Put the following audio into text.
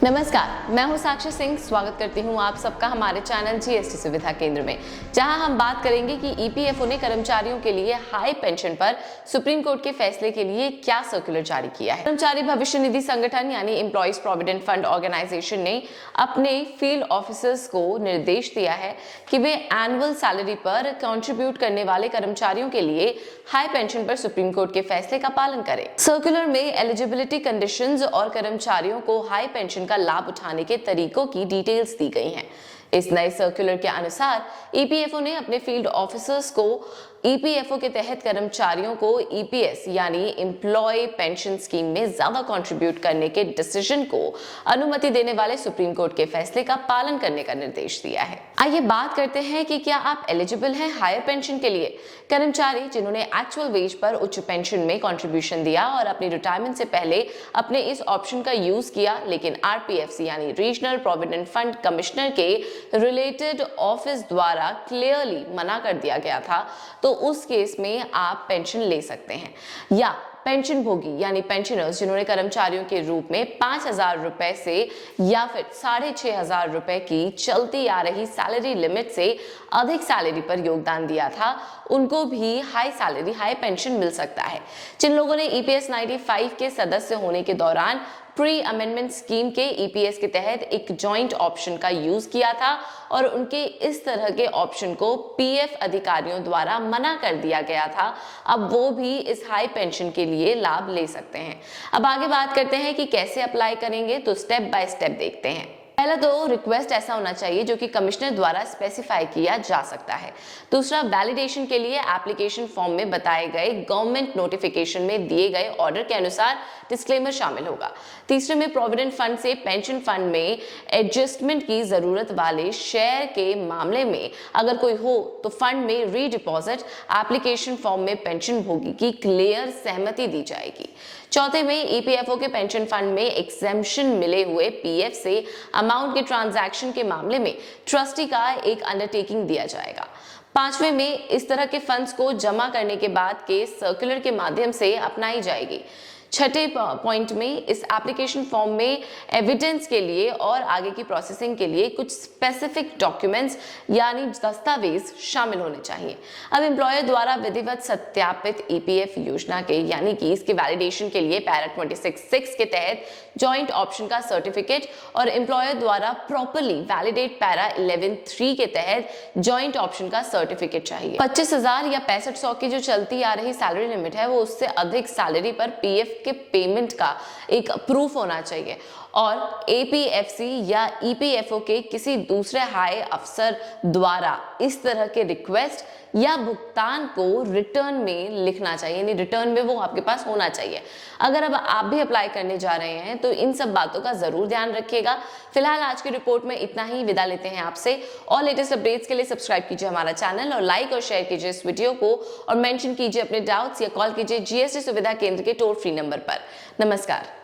नमस्कार, मैं हूं साक्षी सिंह। स्वागत करती हूं आप सबका हमारे चैनल जीएसटी सुविधा केंद्र में, जहां हम बात करेंगे कि ईपीएफओ ने कर्मचारियों के लिए हाई पेंशन पर सुप्रीम कोर्ट के फैसले के लिए क्या सर्कुलर जारी किया है। कर्मचारी भविष्य निधि संगठन यानी एम्प्लॉइज प्रोविडेंट फंड ऑर्गेनाइजेशन ने अपने फील्ड ऑफिसर्स को निर्देश दिया है कि वे एनुअल सैलरी पर कंट्रीब्यूट करने वाले कर्मचारियों के लिए हाई पेंशन पर सुप्रीम कोर्ट के फैसले का पालन करें। सर्कुलर में एलिजिबिलिटी कंडीशंस और कर्मचारियों को हाई पेंशन का लाभ उठाने के तरीकों की डिटेल्स दी गई हैं। इस नए सर्कुलर के अनुसार ईपीएफओ ने अपने फील्ड ऑफिसर्स को ईपीएफओ के तहत कर्मचारियों को ईपीएस यानी एम्प्लॉय पेंशन स्कीम में ज्यादा कंट्रीब्यूट करने के डिसीजन को अनुमति देने वाले सुप्रीम कोर्ट के फैसले का पालन करने का निर्देश दिया है। आइए बात करते हैं कि क्या आप एलिजिबल हैं हायर पेंशन के लिए। कर्मचारी जिन्होंने एक्चुअल वेज पर उच्च पेंशन में कंट्रीब्यूशन दिया और अपनी रिटायरमेंट से पहले अपने इस ऑप्शन का यूज किया, लेकिन आरपीएफसी यानी रीजनल प्रोविडेंट फंड कमिश्नर के रिलेटेड ऑफिस द्वारा क्लियरली मना कर दिया गया था, तो उस केस में आप पेंशन ले सकते हैं। या पेंशन भोगी यानी पेंशनर्स जिन्होंने कर्मचारियों के रूप में 5,000 रुपए से या फिर 6,500 रुपए की चलती आ रही सैलरी लिमिट से अधिक सैलरी पर योगदान दिया था, उनको भी हाई सैलरी हाई पेंशन मिल सकता है। जिन लोगों ने ईपीएस 95 के सदस्य होने के दौरान प्री अमेंडमेंट स्कीम के ईपीएस के तहत एक जॉइंट ऑप्शन का यूज किया था और उनके इस तरह के ऑप्शन को पीएफ अधिकारियों द्वारा मना कर दिया गया था, अब वो भी इस हाई पेंशन के लिए लाभ ले सकते हैं। अब आगे बात करते हैं कि कैसे अप्लाई करेंगे, तो स्टेप बाय स्टेप देखते हैं। पहला तो रिक्वेस्ट ऐसा होना चाहिए जो कि कमिश्नर द्वारा स्पेसिफाई किया जा सकता है। दूसरा, वैलिडेशन के लिए एप्लीकेशन फॉर्म में बताए गए गवर्नमेंट नोटिफिकेशन में दिए गए ऑर्डर के अनुसार डिस्क्लेमर शामिल होगा। तीसरे में प्रोविडेंट फंड से पेंशन फंड में एडजस्टमेंट की जरूरत वाले शेयर के मामले में अगर कोई हो तो फंड में रीडिपॉजिट एप्लीकेशन फॉर्म में पेंशन भोगी की क्लियर सहमति दी जाएगी। चौथे में ईपीएफओ के पेंशन फंड में एग्जेम्पशन मिले हुए पीएफ से अमाउंट के ट्रांजैक्शन के मामले में ट्रस्टी का एक अंडरटेकिंग दिया जाएगा। पांचवें में इस तरह के फंड्स को जमा करने के बाद के सर्कुलर के माध्यम से अपनाई जाएगी। छठे पॉइंट में इस एप्लीकेशन फॉर्म में एविडेंस के लिए और आगे की प्रोसेसिंग के लिए कुछ स्पेसिफिक डॉक्यूमेंट्स यानी दस्तावेज शामिल होने चाहिए। अब एम्प्लॉयर द्वारा विधिवत सत्यापित ईपीएफ योजना के यानी कि इसके वैलिडेशन के लिए पैरा 26(6) के तहत जॉइंट ऑप्शन का सर्टिफिकेट और एम्प्लॉयर द्वारा प्रॉपरली वैलिडेट पैरा 11(3) के तहत जॉइंट ऑप्शन का सर्टिफिकेट चाहिए। 25,000 या 6500 की जो चलती आ रही सैलरी लिमिट है, वो उससे अधिक सैलरी पर पीएफ के पेमेंट का एक प्रूफ होना चाहिए और एपीएफसी या ईपीएफओ के किसी दूसरे हाई अफसर द्वारा इस तरह के रिक्वेस्ट या भुगतान को रिटर्न में लिखना चाहिए, यानी रिटर्न में वो आपके पास होना चाहिए। अगर अब आप भी अप्लाई करने जा रहे हैं तो इन सब बातों का जरूर ध्यान रखिएगा। फिलहाल आज की रिपोर्ट में इतना ही, विदा लेते हैं आपसे। और लेटेस्ट अपडेट्स के लिए सब्सक्राइब कीजिए हमारा चैनल और लाइक और शेयर कीजिए इस वीडियो को और मेंशन कीजिए अपने डाउट्स या कॉल कीजिए जीएसटी सुविधा केंद्र के टोल फ्री नंबर पर। नमस्कार।